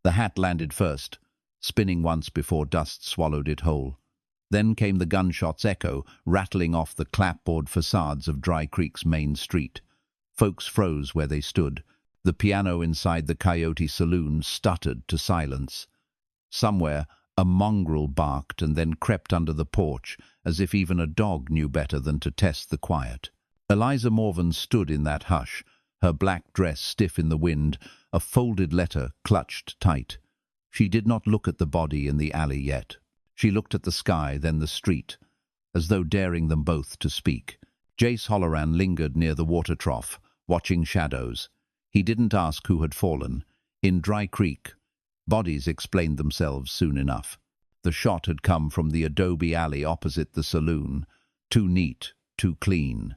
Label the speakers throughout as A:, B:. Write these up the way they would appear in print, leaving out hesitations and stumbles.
A: The hat landed first, spinning once before dust swallowed it whole. Then came the gunshot's echo, rattling off the clapboard facades of Dry Creek's main street. Folks froze where they stood. The piano inside the Coyote saloon stuttered to silence. Somewhere, a mongrel barked and then crept under the porch, as if even a dog knew better than to test the quiet. Eliza Morven stood in that hush, her black dress stiff in the wind, a folded letter clutched tight. She did not look at the body in the alley yet. She looked at the sky, then the street, as though daring them both to speak. Jace Holloran lingered near the water trough, watching shadows. He didn't ask who had fallen. In Dry Creek, bodies explained themselves soon enough. The shot had come from the adobe alley opposite the saloon. Too neat, too clean.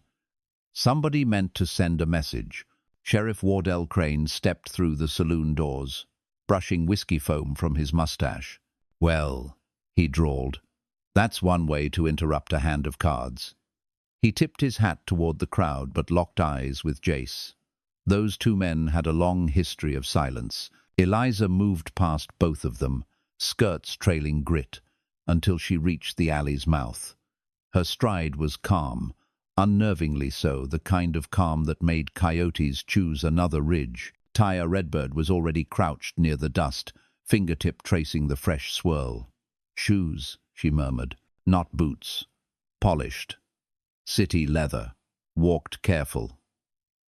A: Somebody meant to send a message. Sheriff Wardell Crane stepped through the saloon doors, brushing whiskey foam from his mustache. "Well," he drawled, "that's one way to interrupt a hand of cards." He tipped his hat toward the crowd, but locked eyes with Jace. Those two men had a long history of silence. Eliza moved past both of them, skirts trailing grit, until she reached the alley's mouth. Her stride was calm, unnervingly so, the kind of calm that made coyotes choose another ridge. Taya Redbird was already crouched near the dust, fingertip tracing the fresh swirl. "Shoes," she murmured, "not boots. Polished. City leather. Walked careful."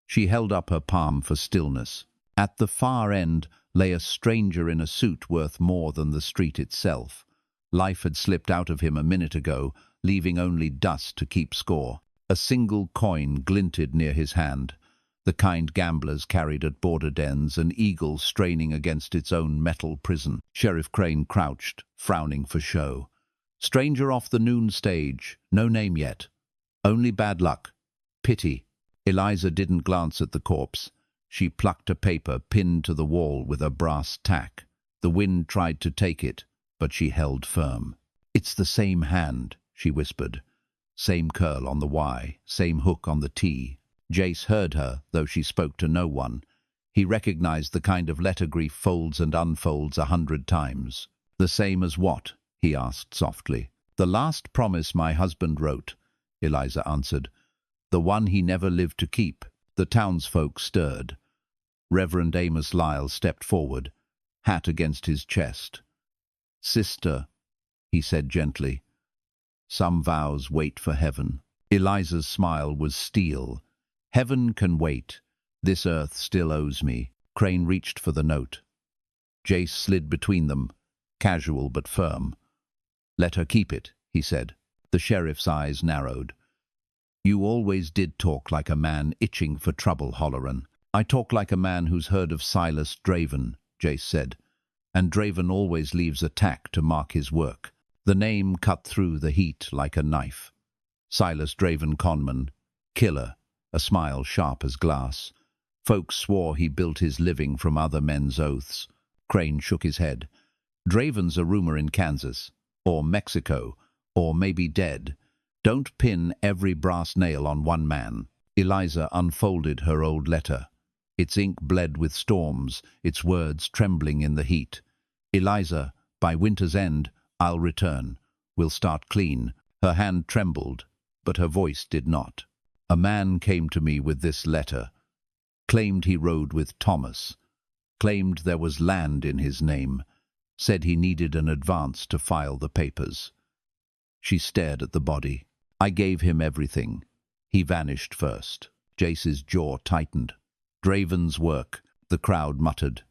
A: She held up her palm for stillness. At the far end lay a stranger in a suit worth more than the street itself. Life had slipped out of him a minute ago, leaving only dust to keep score. A single coin glinted near his hand, the kind gamblers carried at border dens, an eagle straining against its own metal prison. Sheriff Crane crouched, frowning for show. Stranger off the noon stage, no name yet. Only bad luck. Pity. Eliza didn't glance at the corpse. She plucked a paper pinned to the wall with a brass tack. The wind tried to take it, but she held firm. "It's the same hand," she whispered. Same curl on the Y, same hook on the T. Jace heard her, though she spoke to no one. He recognized the kind of letter grief folds and unfolds 100 times. "The same as what?" he asked softly. "The last promise my husband wrote," Eliza answered. "The one he never lived to keep." The townsfolk stirred. Reverend Amos Lyle stepped forward, hat against his chest. "Sister," he said gently, "some vows wait for heaven." Eliza's smile was steel. "Heaven can wait. This earth still owes me." Crane reached for the note. Jace slid between them, casual but firm. "Let her keep it," he said. The sheriff's eyes narrowed. "You always did talk like a man itching for trouble, Holloran." "I talk like a man who's heard of Silas Draven," Jace said. "And Draven always leaves a tack to mark his work." The name cut through the heat like a knife. Silas Draven, conman, killer, a smile sharp as glass. Folks swore he built his living from other men's oaths. Crane shook his head. "Draven's a rumor in Kansas, or Mexico, or maybe dead. Don't pin every brass nail on one man." Eliza unfolded her old letter. Its ink bled with storms, its words trembling in the heat. "Eliza, by winter's end, I'll return. We'll start clean." Her hand trembled, but her voice did not. "A man came to me with this letter. Claimed he rode with Thomas. Claimed there was land in his name. Said he needed an advance to file the papers." She stared at the body. "I gave him everything. He vanished first." Jace's jaw tightened. "Draven's work," the crowd muttered.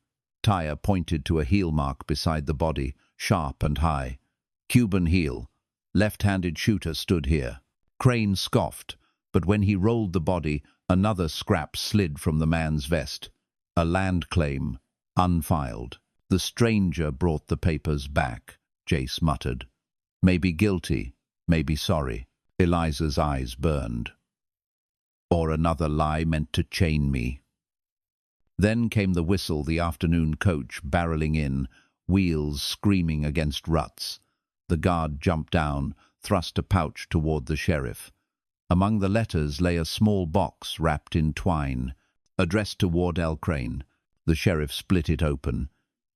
A: Taya pointed to a heel mark beside the body, sharp and high. "Cuban heel. Left-handed shooter stood here." Crane scoffed, but when he rolled the body, another scrap slid from the man's vest. A land claim, unfiled. "The stranger brought the papers back," Jace muttered. "Maybe guilty, maybe sorry." Eliza's eyes burned. "Or another lie meant to chain me." Then came the whistle, the afternoon coach barreling in, wheels screaming against ruts. The guard jumped down, thrust a pouch toward the sheriff. Among the letters lay a small box wrapped in twine, addressed to Wardell Crane. The sheriff split it open.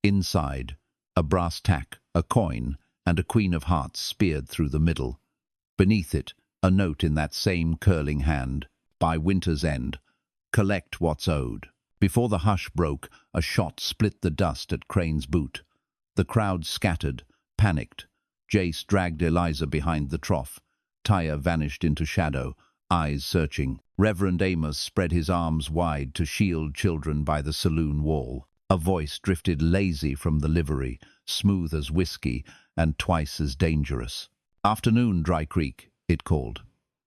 A: Inside, a brass tack, a coin, and a queen of hearts speared through the middle. Beneath it, a note in that same curling hand. By winter's end, collect what's owed. Before the hush broke, a shot split the dust at Crane's boot. The crowd scattered, panicked. Jace dragged Eliza behind the trough. Taya vanished into shadow, eyes searching. Reverend Amos spread his arms wide to shield children by the saloon wall. A voice drifted lazy from the livery, smooth as whiskey and twice as dangerous. "Afternoon, Dry Creek," it called.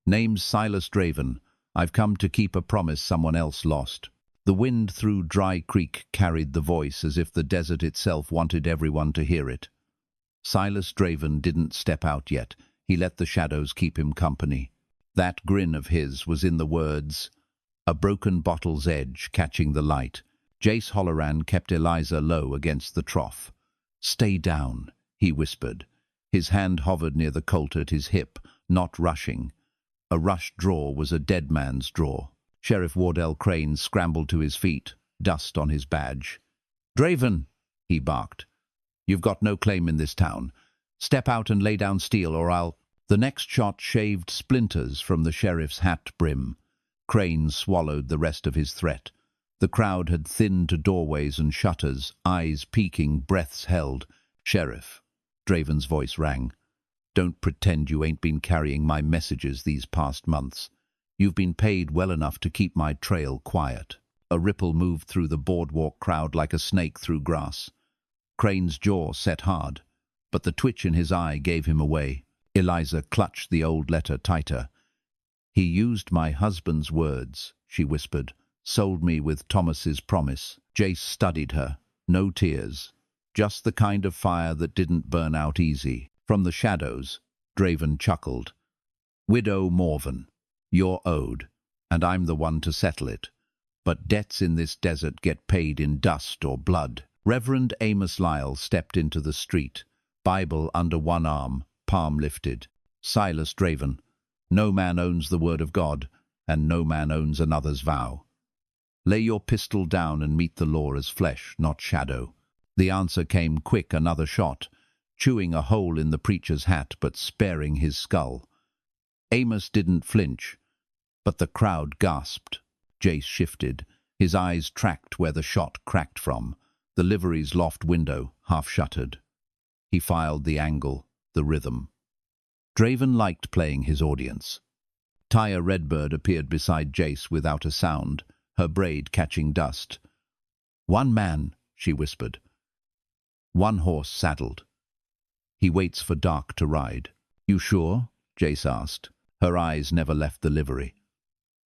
A: "Name's Silas Draven. I've come to keep a promise someone else lost." The wind through Dry Creek carried the voice as if the desert itself wanted everyone to hear it. Silas Draven didn't step out yet. He let the shadows keep him company. That grin of his was in the words, a broken bottle's edge catching the light. Jace Holloran kept Eliza low against the trough. "Stay down," he whispered. His hand hovered near the Colt at his hip, not rushing. A rushed draw was a dead man's draw. Sheriff Wardell Crane scrambled to his feet, dust on his badge. "Draven," he barked. "You've got no claim in this town. Step out and lay down steel, or I'll—" The next shot shaved splinters from the sheriff's hat brim. Crane swallowed the rest of his threat. The crowd had thinned to doorways and shutters, eyes peeking, breaths held. "Sheriff," Draven's voice rang. "Don't pretend you ain't been carrying my messages these past months. You've been paid well enough to keep my trail quiet." A ripple moved through the boardwalk crowd like a snake through grass. Crane's jaw set hard, but the twitch in his eye gave him away. Eliza clutched the old letter tighter. "He used my husband's words," she whispered. "Sold me with Thomas's promise." Jace studied her. No tears. Just the kind of fire that didn't burn out easy. From the shadows, Draven chuckled. "Widow Morven, you're owed, and I'm the one to settle it. But debts in this desert get paid in dust or blood." Reverend Amos Lyle stepped into the street, Bible under one arm, palm lifted. "Silas Draven, no man owns the word of God, and no man owns another's vow. Lay your pistol down and meet the law as flesh, not shadow." The answer came quick, another shot, chewing a hole in the preacher's hat but sparing his skull. Amos didn't flinch, but the crowd gasped. Jace shifted. His eyes tracked where the shot cracked from, the livery's loft window, half-shuttered. He filed the angle, the rhythm. Draven liked playing his audience. Taya Redbird appeared beside Jace without a sound, her braid catching dust. "One man," she whispered. "One horse saddled. He waits for dark to ride." "You sure?" Jace asked. Her eyes never left the livery.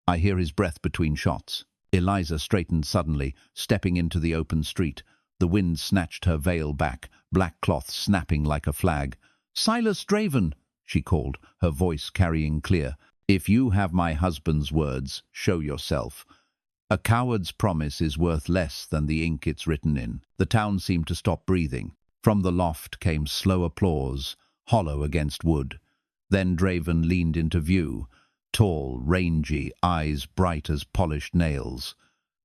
A: "I hear his breath between shots." Eliza straightened suddenly, stepping into the open street. The wind snatched her veil back, black cloth snapping like a flag. "Silas Draven," she called, her voice carrying clear. "If you have my husband's words, show yourself. A coward's promise is worth less than the ink it's written in." The town seemed to stop breathing. From the loft came slow applause, hollow against wood. Then Draven leaned into view, tall, rangy, eyes bright as polished nails.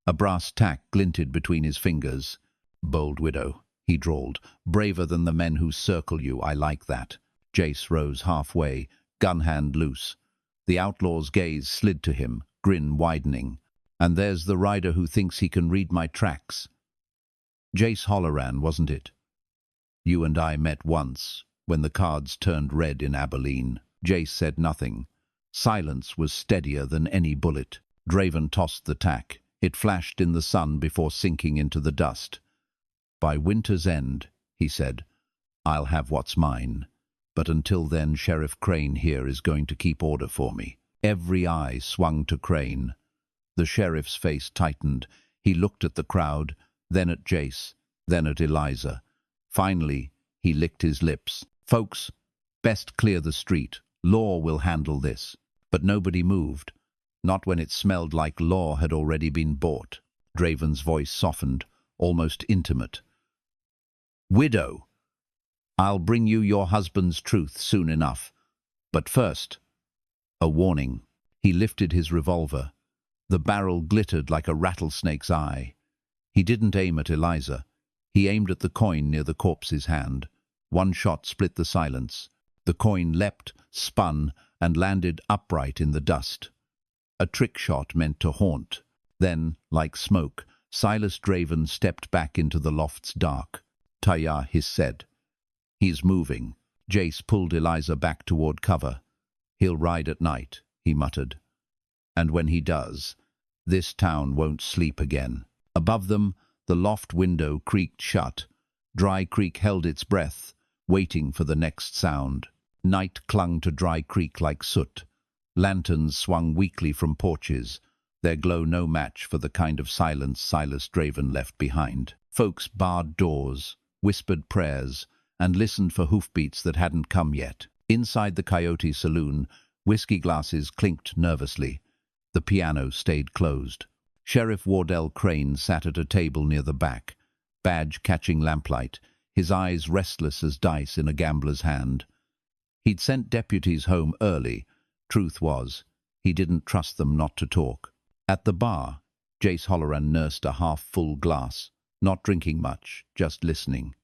A: A brass tack glinted between his fingers. "Bold widow," he drawled. "Braver than the men who circle you. I like that." Jace rose halfway, gun hand loose. The outlaw's gaze slid to him, grin widening. "And there's the rider who thinks he can read my tracks. Jace Holloran, wasn't it? You and I met once, when the cards turned red in Abilene." Jace said nothing. Silence was steadier than any bullet. Draven tossed the tack. It flashed in the sun before sinking into the dust. "By winter's end," he said, "I'll have what's mine. But until then, Sheriff Crane here is going to keep order for me." Every eye swung to Crane. The sheriff's face tightened. He looked at the crowd, then at Jace, then at Eliza. Finally, he licked his lips. "Folks, best clear the street. Law will handle this." But nobody moved. Not when it smelled like law had already been bought. Draven's voice softened, almost intimate. "Widow, I'll bring you your husband's truth soon enough. But first, a warning." He lifted his revolver. The barrel glittered like a rattlesnake's eye. He didn't aim at Eliza. He aimed at the coin near the corpse's hand. One shot split the silence. The coin leapt, spun, and landed upright in the dust. A trick shot meant to haunt. Then, like smoke, Silas Draven stepped back into the loft's dark. Taya, he said. He's moving. Jace pulled Eliza back toward cover. He'll ride at night, he muttered. And when he does, this town won't sleep again. Above them, the loft window creaked shut. Dry Creek held its breath, waiting for the next sound. Night clung to Dry Creek like soot. Lanterns swung weakly from porches, their glow no match for the kind of silence Silas Draven left behind. Folks barred doors, whispered prayers, and listened for hoofbeats that hadn't come yet. Inside the Coyote saloon, whiskey glasses clinked nervously. The piano stayed closed. Sheriff Wardell Crane sat at a table near the back, badge catching lamplight, his eyes restless as dice in a gambler's hand. He'd sent deputies home early. Truth was, he didn't trust them not to talk. At the bar, Jace Holloran nursed a half-full glass, not drinking much, just listening.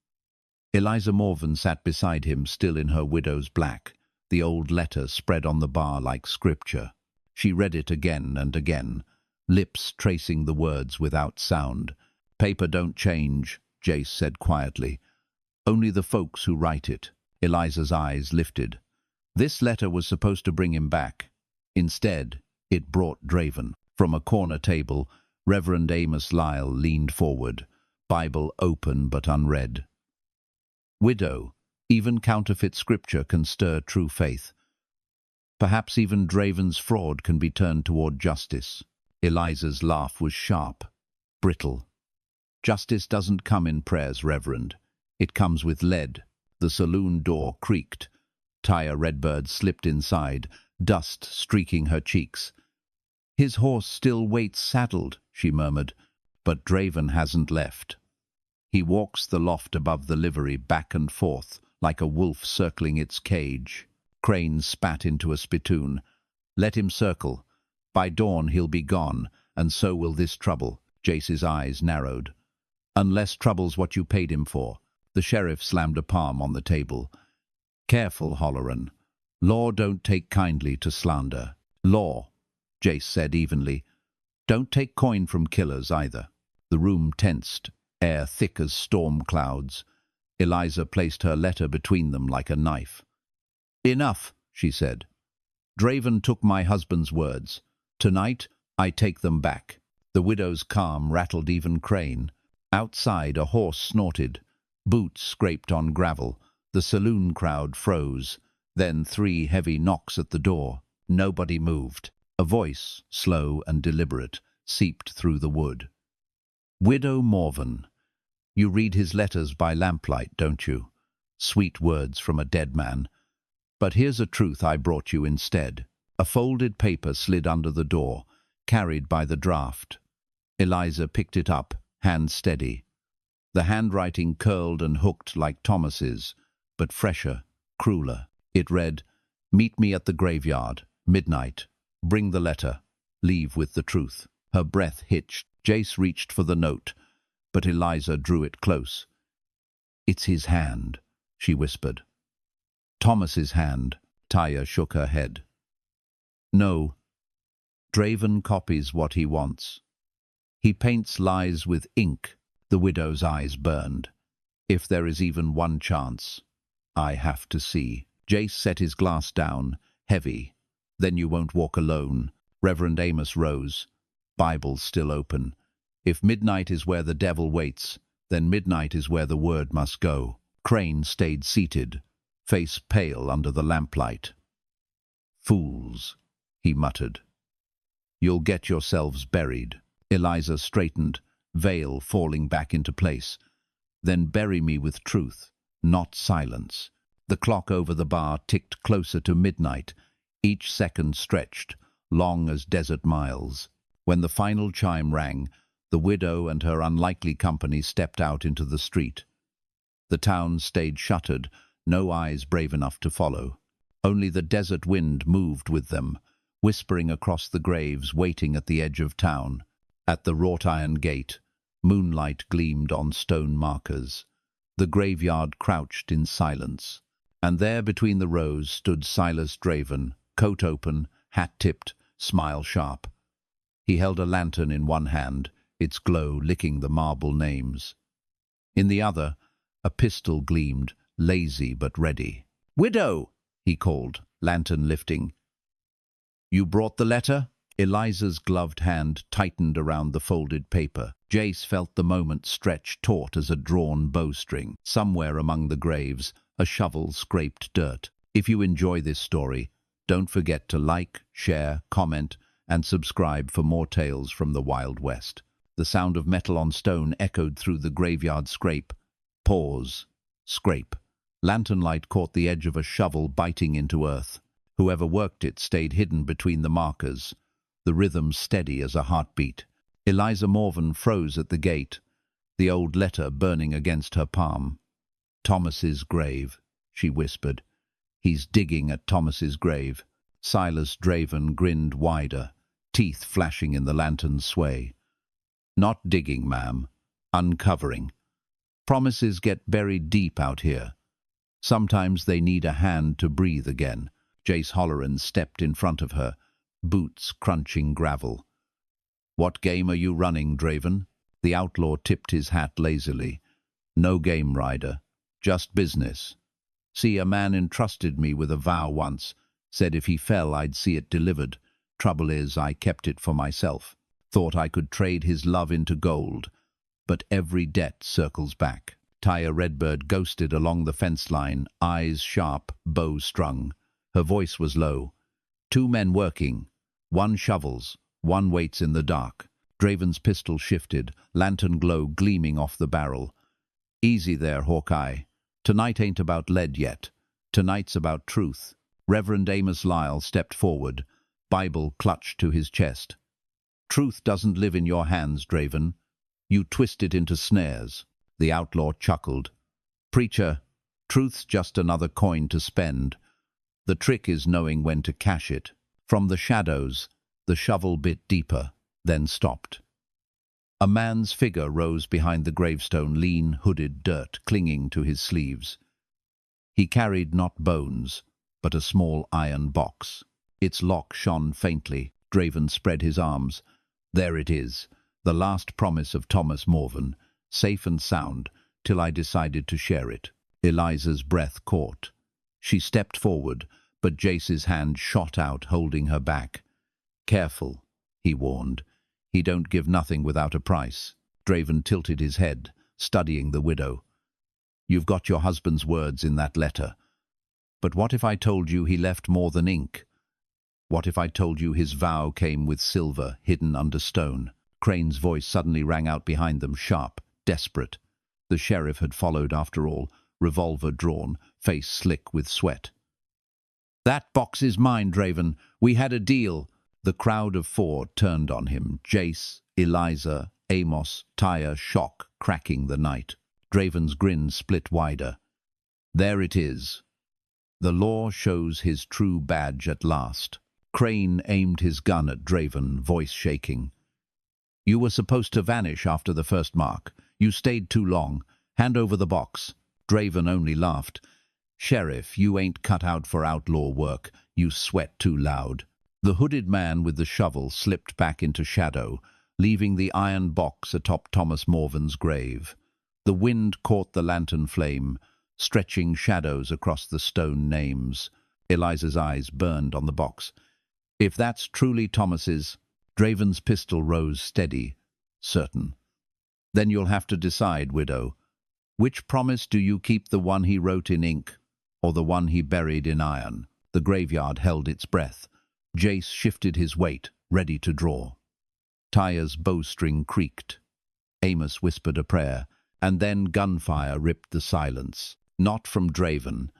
A: Eliza Morven sat beside him, still in her widow's black, the old letter spread on the bar like scripture. She read it again and again, lips tracing the words without sound. "Paper don't change," Jace said quietly. "Only the folks who write it." Eliza's eyes lifted. This letter was supposed to bring him back. Instead, it brought Draven. From a corner table, Reverend Amos leaned forward, Bible open but unread. "Widow, even counterfeit scripture can stir true faith. Perhaps even Draven's fraud can be turned toward justice." Eliza's laugh was sharp, brittle. "Justice doesn't come in prayers, Reverend. It comes with lead." The saloon door creaked. Taya Redbird slipped inside, dust streaking her cheeks. "His horse still waits saddled," she murmured, "but Draven hasn't left. He walks the loft above the livery back and forth, like a wolf circling its cage." Crane spat into a spittoon. "Let him circle. By dawn he'll be gone, and so will this trouble." Jace's eyes narrowed. "Unless trouble's what you paid him for." The sheriff slammed a palm on the table. "Careful, Holloran. Law don't take kindly to slander." "Law," Jace said evenly. "Don't take coin from killers either." The room tensed, air thick as storm clouds. Eliza placed her letter between them like a knife. "Enough," she said. "Draven took my husband's words. Tonight, I take them back." The widow's calm rattled even Crane. Outside, a horse snorted. Boots scraped on gravel. The saloon crowd froze. Then 3 heavy knocks at the door. Nobody moved. A voice, slow and deliberate, seeped through the wood. "Widow Morven, you read his letters by lamplight, don't you? Sweet words from a dead man. But here's a truth I brought you instead." A folded paper slid under the door, carried by the draft. Eliza picked it up, hand steady. The handwriting curled and hooked like Thomas's, but fresher, crueler. It read, "Meet me at the graveyard, midnight. Bring the letter. Leave with the truth." Her breath hitched. Jace reached for the note, but Eliza drew it close. "It's his hand," she whispered. "Thomas's hand." Taya shook her head. "No. Draven copies what he wants. He paints lies with ink." The widow's eyes burned. "If there is even one chance, I have to see." Jace set his glass down, heavy. "Then you won't walk alone." Reverend Amos rose, Bible still open. "If midnight is where the devil waits, then midnight is where the word must go." Crane stayed seated, face pale under the lamplight. "Fools," he muttered. "You'll get yourselves buried." Eliza straightened, veil falling back into place. "Then bury me with truth, not silence." The clock over the bar ticked closer to midnight, each second stretched, long as desert miles. When the final chime rang, the widow and her unlikely company stepped out into the street. The town stayed shuttered, no eyes brave enough to follow. Only the desert wind moved with them, whispering across the graves waiting at the edge of town. At the wrought-iron gate, Moonlight gleamed on stone markers. The graveyard crouched in silence. And there between the rows stood Silas Draven, coat open, hat tipped, smile sharp. He held a lantern in one hand, its glow licking the marble names. In the other, a pistol gleamed, lazy but ready. "Widow!" he called, lantern lifting. "You brought the letter?" Eliza's gloved hand tightened around the folded paper. Jace felt the moment stretch taut as a drawn bowstring. Somewhere among the graves, a shovel scraped dirt. If you enjoy this story, don't forget to like, share, comment, and subscribe for more tales from the Wild West. The sound of metal on stone echoed through the graveyard. Scrape. Pause. Scrape. Lantern light caught the edge of a shovel biting into earth. Whoever worked it stayed hidden between the markers, the rhythm steady as a heartbeat. Eliza Morven froze at the gate, the old letter burning against her palm. "Thomas's grave," she whispered. "He's digging at Thomas's grave." Silas Draven grinned wider, teeth flashing in the lantern's sway. "Not digging, ma'am. Uncovering. Promises get buried deep out here. Sometimes they need a hand to breathe again." Jace Holloran stepped in front of her, boots crunching gravel. "What game are you running, Draven?" The outlaw tipped his hat lazily. "No game, rider. Just business. See, a man entrusted me with a vow once, said if he fell I'd see it delivered. Trouble is, I kept it for myself. Thought I could trade his love into gold. But every debt circles back." Taya Redbird ghosted along the fence line, eyes sharp, bow strung. Her voice was low. "Two men working. One shovels, one waits in the dark." Draven's pistol shifted, lantern glow gleaming off the barrel. "Easy there, Hawkeye. Tonight ain't about lead yet. Tonight's about truth." Reverend Amos stepped forward, Bible clutched to his chest. "Truth doesn't live in your hands, Draven. You twist it into snares." The outlaw chuckled. "Preacher, truth's just another coin to spend. The trick is knowing when to cash it." From the shadows, the shovel bit deeper, then stopped. A man's figure rose behind the gravestone, lean, hooded dirt clinging to his sleeves. He carried not bones, but a small iron box. Its lock shone faintly. Draven spread his arms. "There it is, the last promise of Thomas Morven, safe and sound, till I decided to share it." Eliza's breath caught. She stepped forward, but Jace's hand shot out, holding her back. "Careful," he warned. "He don't give nothing without a price." Draven tilted his head, studying the widow. "You've got your husband's words in that letter. But what if I told you he left more than ink? What if I told you his vow came with silver hidden under stone?" Crane's voice suddenly rang out behind them, sharp, desperate. The sheriff had followed after all, revolver drawn, face slick with sweat. "That box is mine, Draven. We had a deal." The crowd of four turned on him. Jace, Eliza, Amos, Taya, shock cracking the night. Draven's grin split wider. "There it is. The law shows his true badge at last." Crane aimed his gun at Draven, voice shaking. "You were supposed to vanish after the first mark. You stayed too long. Hand over the box." Draven only laughed. "Sheriff, you ain't cut out for outlaw work. You sweat too loud." The hooded man with the shovel slipped back into shadow, leaving the iron box atop Thomas Morven's grave. The wind caught the lantern flame, stretching shadows across the stone names. Eliza's eyes burned on the box. "If that's truly Thomas's..." Draven's pistol rose steady, certain. "Then you'll have to decide, widow. Which promise do you keep, the one he wrote in ink, or the one he buried in iron?" The graveyard held its breath. Jace shifted his weight, ready to draw. Taya's bowstring creaked. Amos whispered a prayer, and then gunfire ripped the silence. Not from Draven,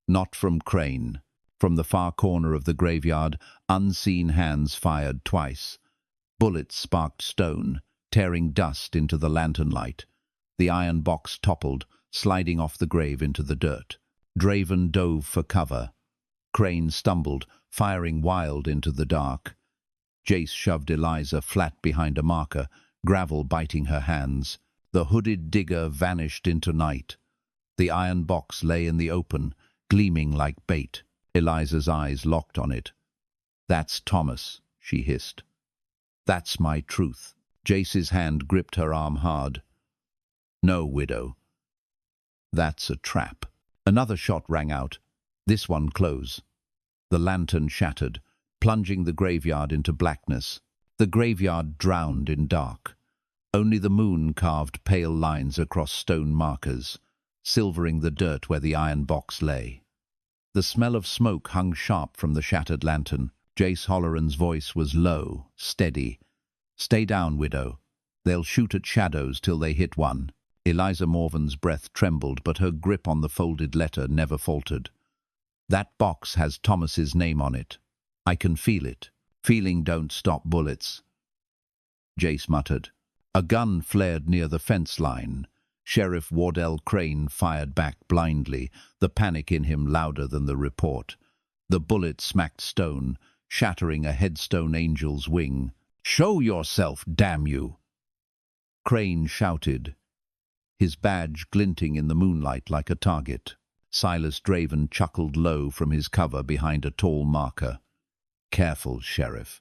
A: not from Crane. From the far corner of the graveyard, unseen hands fired twice. Bullets sparked stone, tearing dust into the lantern light. The iron box toppled, sliding off the grave into the dirt. Draven dove for cover. Crane stumbled, firing wild into the dark. Jace shoved Eliza flat behind a marker, gravel biting her hands. The hooded digger vanished into night. The iron box lay in the open, gleaming like bait. Eliza's eyes locked on it. "That's Thomas," she hissed. "That's my truth." Jace's hand gripped her arm hard. "No, widow. That's a trap." Another shot rang out, this one close. The lantern shattered, plunging the graveyard into blackness. The graveyard drowned in dark. Only the moon carved pale lines across stone markers, silvering the dirt where the iron box lay. The smell of smoke hung sharp from the shattered lantern. Jace Holloran's voice was low, steady. "Stay down, widow. They'll shoot at shadows till they hit one." Eliza Morven's breath trembled, but her grip on the folded letter never faltered. "That box has Thomas's name on it. I can feel it. Feeling don't stop bullets." Jace muttered. A gun flared near the fence line. Sheriff Wardell Crane fired back blindly, the panic in him louder than the report. The bullet smacked stone, shattering a headstone angel's wing. "Show yourself, damn you!" Crane shouted, his badge glinting in the moonlight like a target. Silas Draven chuckled low from his cover behind a tall marker. "Careful, Sheriff.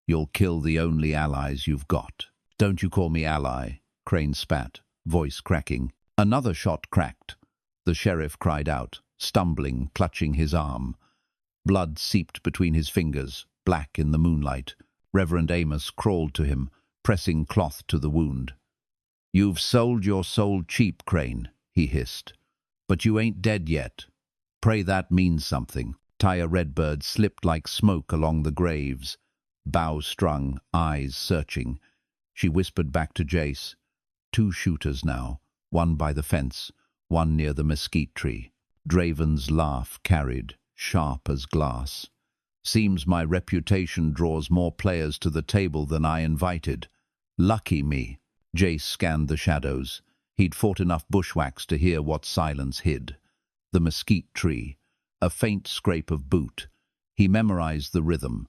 A: You'll kill the only allies you've got." "Don't you call me ally," Crane spat, voice cracking. Another shot cracked. The sheriff cried out, stumbling, clutching his arm. Blood seeped between his fingers, black in the moonlight. Reverend Amos crawled to him, pressing cloth to the wound. "You've sold your soul cheap, Crane," he hissed. "But you ain't dead yet. Pray that means something." Taya Redbird slipped like smoke along the graves, bow strung, eyes searching. She whispered back to Jace, "Two shooters now, one by the fence, one near the mesquite tree." Draven's laugh carried, sharp as glass. "Seems my reputation draws more players to the table than I invited. Lucky me." Jace scanned the shadows. He'd fought enough bushwhacks to hear what silence hid. The mesquite tree, a faint scrape of boot. He memorized the rhythm.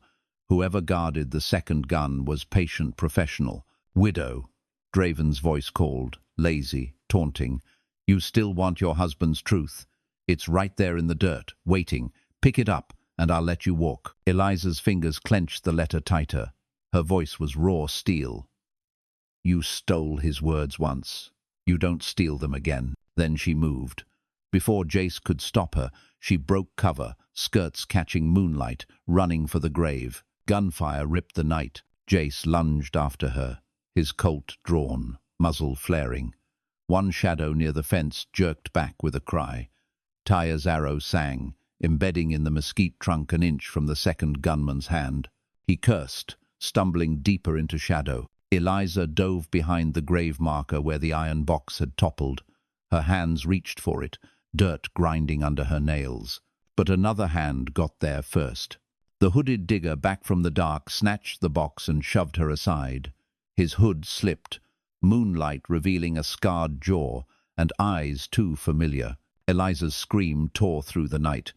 A: Whoever guarded the second gun was patient professional. "Widow," Draven's voice called, lazy, taunting. "You still want your husband's truth? It's right there in the dirt, waiting. Pick it up, and I'll let you walk." Eliza's fingers clenched the letter tighter. Her voice was raw steel. "You stole his words once. You don't steal them again." Then she moved. Before Jace could stop her, she broke cover, skirts catching moonlight, running for the grave. Gunfire ripped the night. Jace lunged after her, his Colt drawn, muzzle flaring. One shadow near the fence jerked back with a cry. Taya's arrow sang, embedding in the mesquite trunk an inch from the second gunman's hand. He cursed, stumbling deeper into shadow. Eliza dove behind the grave marker where the iron box had toppled. Her hands reached for it, dirt grinding under her nails. But another hand got there first. The hooded digger, back from the dark, snatched the box and shoved her aside. His hood slipped, moonlight revealing a scarred jaw and eyes too familiar. Eliza's scream tore through the night.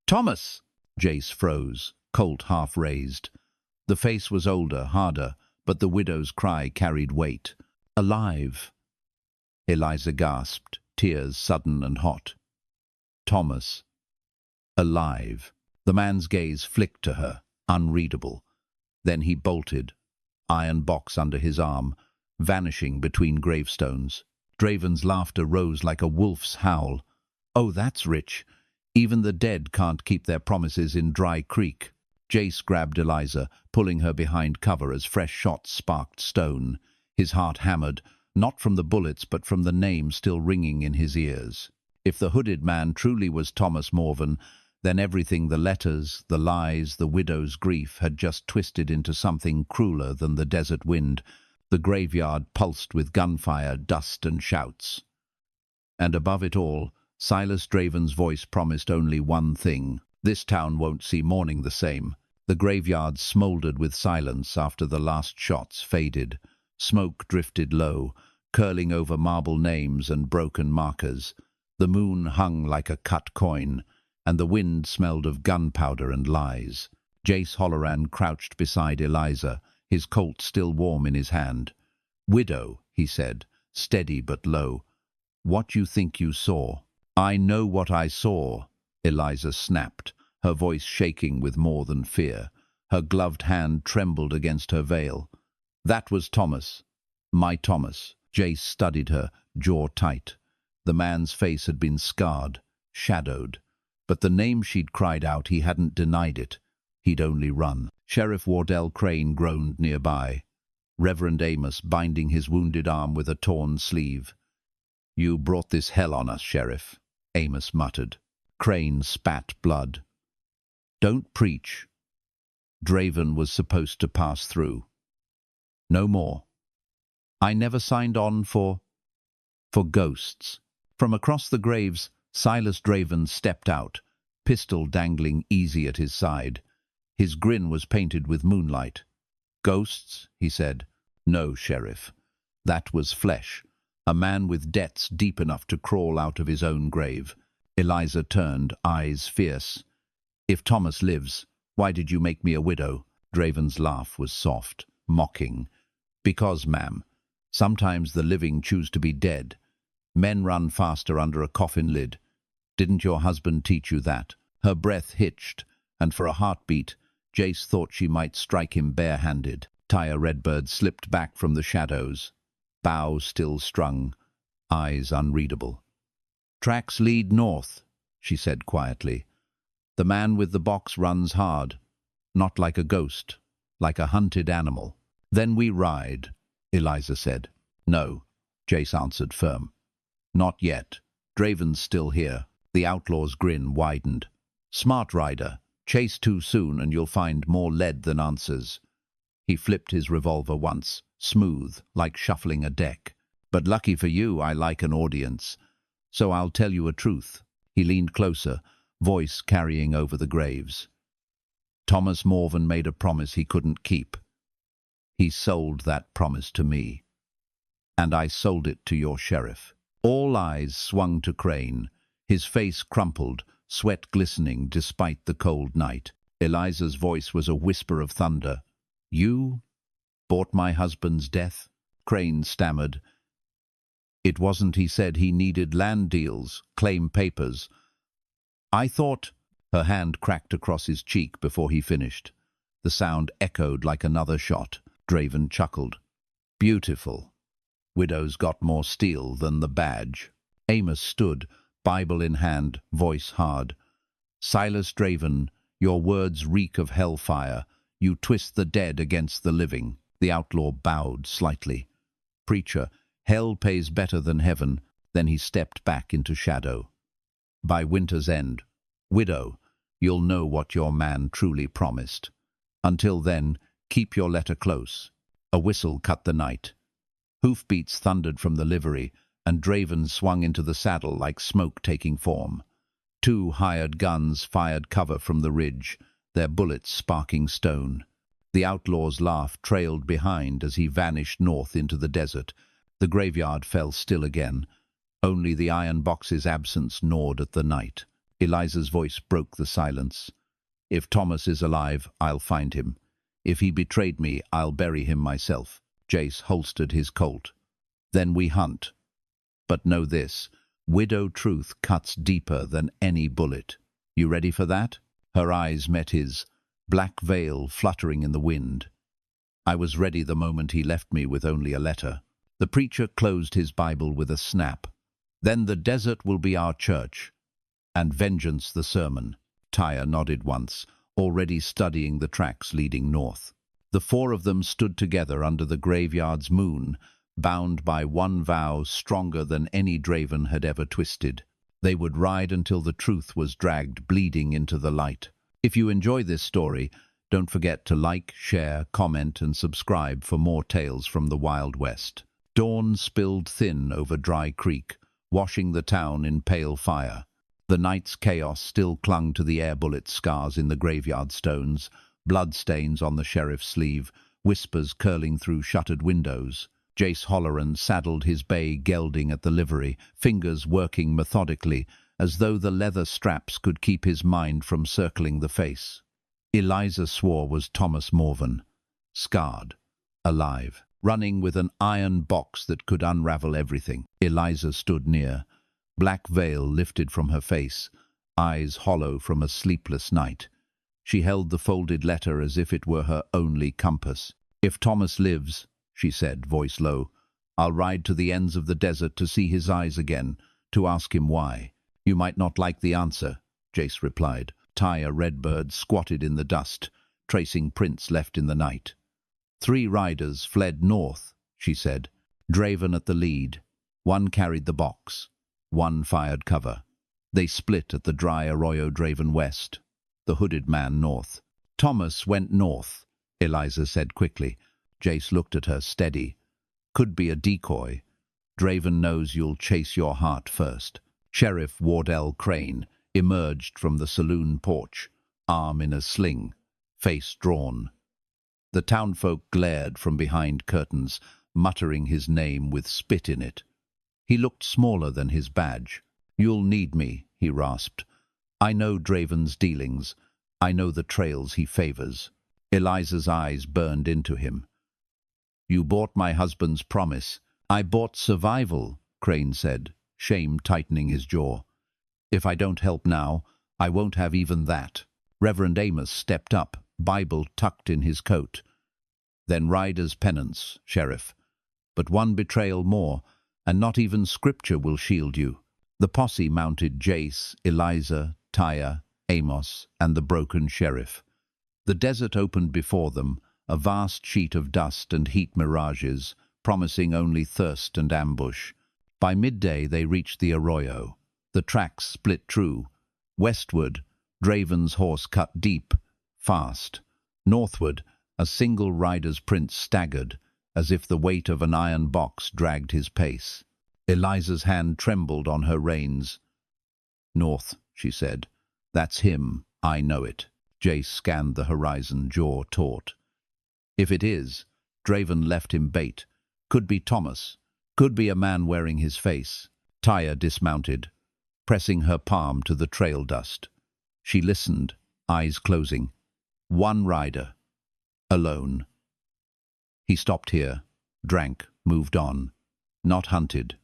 A: "Thomas!" Jace froze, Colt half raised. The face was older, harder, but the widow's cry carried weight. "Alive!" Eliza gasped, tears sudden and hot. "Thomas. Alive." The man's gaze flicked to her, unreadable. Then he bolted, iron box under his arm, vanishing between gravestones. Draven's laughter rose like a wolf's howl. "Oh, that's rich. Even the dead can't keep their promises in Dry Creek." Jace grabbed Eliza, pulling her behind cover as fresh shots sparked stone. His heart hammered, not from the bullets but from the name still ringing in his ears. If the hooded man truly was Thomas Morven, then everything, the letters, the lies, the widow's grief, had just twisted into something crueler than the desert wind. The graveyard pulsed with gunfire, dust and shouts. And above it all, Silas Draven's voice promised only one thing: this town won't see morning the same. The graveyard smouldered with silence after the last shots faded. Smoke drifted low, curling over marble names and broken markers. The moon hung like a cut coin, and the wind smelled of gunpowder and lies. Jace Holloran crouched beside Eliza, his Colt still warm in his hand. "Widow," he said, steady but low. "What you think you saw?" "I know what I saw," Eliza snapped, her voice shaking with more than fear. Her gloved hand trembled against her veil. "That was Thomas. My Thomas." Jace studied her, jaw tight. The man's face had been scarred, shadowed. But the name she'd cried out, he hadn't denied it. He'd only run. Sheriff Wardell Crane groaned nearby. Reverend Amos binding his wounded arm with a torn sleeve. "You brought this hell on us, Sheriff," Amos muttered. Crane spat blood. "Don't preach. Draven was supposed to pass through. No more. I never signed on for ghosts." From across the graves, Silas Draven stepped out, pistol dangling easy at his side. His grin was painted with moonlight. "Ghosts?" he said. "No, Sheriff. That was flesh. A man with debts deep enough to crawl out of his own grave." Eliza turned, eyes fierce. "If Thomas lives, why did you make me a widow?" Draven's laugh was soft, mocking. "Because, ma'am, sometimes the living choose to be dead. Men run faster under a coffin lid. Didn't your husband teach you that?" Her breath hitched, and for a heartbeat, Jace thought she might strike him bare-handed. Taya Redbird slipped back from the shadows, bow still strung, eyes unreadable. "Tracks lead north," she said quietly. "The man with the box runs hard, not like a ghost, like a hunted animal." "Then we ride," Eliza said. "No," Jace answered firm. "Not yet. Draven's still here." The outlaw's grin widened. "Smart rider. Chase too soon and you'll find more lead than answers." He flipped his revolver once, smooth, like shuffling a deck. "But lucky for you, I like an audience. So I'll tell you a truth." He leaned closer, voice carrying over the graves. "Thomas Morven made a promise he couldn't keep. He sold that promise to me. And I sold it to your sheriff." All eyes swung to Crane, his face crumpled, sweat glistening despite the cold night. Eliza's voice was a whisper of thunder. "You bought my husband's death?" Crane stammered. "It wasn't he said he needed land deals, claim papers. I thought—" Her hand cracked across his cheek before he finished. The sound echoed like another shot. Draven chuckled. "Beautiful. Widows got more steel than the badge." Amos stood, Bible in hand, voice hard. "Silas Draven, your words reek of hellfire. You twist the dead against the living." The outlaw bowed slightly. "Preacher, hell pays better than heaven." Then he stepped back into shadow. "By winter's end, widow, you'll know what your man truly promised. Until then, keep your letter close." A whistle cut the night. Hoofbeats thundered from the livery, and Draven swung into the saddle like smoke taking form. 2 hired guns fired cover from the ridge, their bullets sparking stone. The outlaw's laugh trailed behind as he vanished north into the desert. The graveyard fell still again. Only the iron box's absence gnawed at the night. Eliza's voice broke the silence. "If Thomas is alive, I'll find him. If he betrayed me, I'll bury him myself." Jace holstered his Colt. "Then we hunt. But know this, widow truth cuts deeper than any bullet. You ready for that?" Her eyes met his, black veil fluttering in the wind. "I was ready the moment he left me with only a letter." The preacher closed his Bible with a snap. "Then the desert will be our church, and vengeance the sermon." Taya nodded once, already studying the tracks leading north. The 4 of them stood together under the graveyard's moon, bound by one vow stronger than any Draven had ever twisted. They would ride until the truth was dragged bleeding into the light. If you enjoy this story, don't forget to like, share, comment, and subscribe for more tales from the Wild West. Dawn spilled thin over Dry Creek, washing the town in pale fire. The night's chaos still clung to the air bullet scars in the graveyard stones, bloodstains on the sheriff's sleeve, whispers curling through shuttered windows. Jace Holloran saddled his bay, gelding at the livery, fingers working methodically, as though the leather straps could keep his mind from circling the face. Eliza swore was Thomas Morven, scarred, alive. running with an iron box that could unravel everything. Eliza stood near, black veil lifted from her face, eyes hollow from a sleepless night. She held the folded letter as if it were her only compass. "If Thomas lives," she said, voice low, "I'll ride to the ends of the desert to see his eyes again, to ask him why." "You might not like the answer," Jace replied. Taya Redbird squatted in the dust, tracing prints left in the night. "3 riders fled north," she said, Draven at the lead. 1 carried the box, 1 fired cover. They split at the dry arroyo. Draven west, the hooded man north. "Thomas went north," Eliza said quickly. Jace looked at her, steady. "Could be a decoy. Draven knows you'll chase your heart first." Sheriff Wardell Crane emerged from the saloon porch, arm in a sling, face drawn. The townfolk glared from behind curtains, muttering his name with spit in it. He looked smaller than his badge. "You'll need me," he rasped. "I know Draven's dealings. I know the trails he favors." Eliza's eyes burned into him. "You bought my husband's promise." "I bought survival," Crane said, shame tightening his jaw. "If I don't help now, I won't have even that." Reverend Amos stepped up, Bible tucked in his coat. "Then rider's penance, Sheriff. But 1 betrayal more, and not even scripture will shield you." The posse mounted Jace, Eliza, Taya, Amos, and the broken sheriff. The desert opened before them, a vast sheet of dust and heat mirages, promising only thirst and ambush. By midday they reached the arroyo. The tracks split true. Westward, Draven's horse cut deep, fast. Northward, a single rider's print staggered, as if the weight of an iron box dragged his pace. Eliza's hand trembled on her reins. "North," she said. "That's him. I know it." Jace scanned the horizon, jaw taut. "If it is, Draven left him bait. Could be Thomas. Could be a man wearing his face." Taya dismounted, pressing her palm to the trail dust. She listened, eyes closing. 1 rider. Alone. He stopped here, drank, moved on. Not hunted.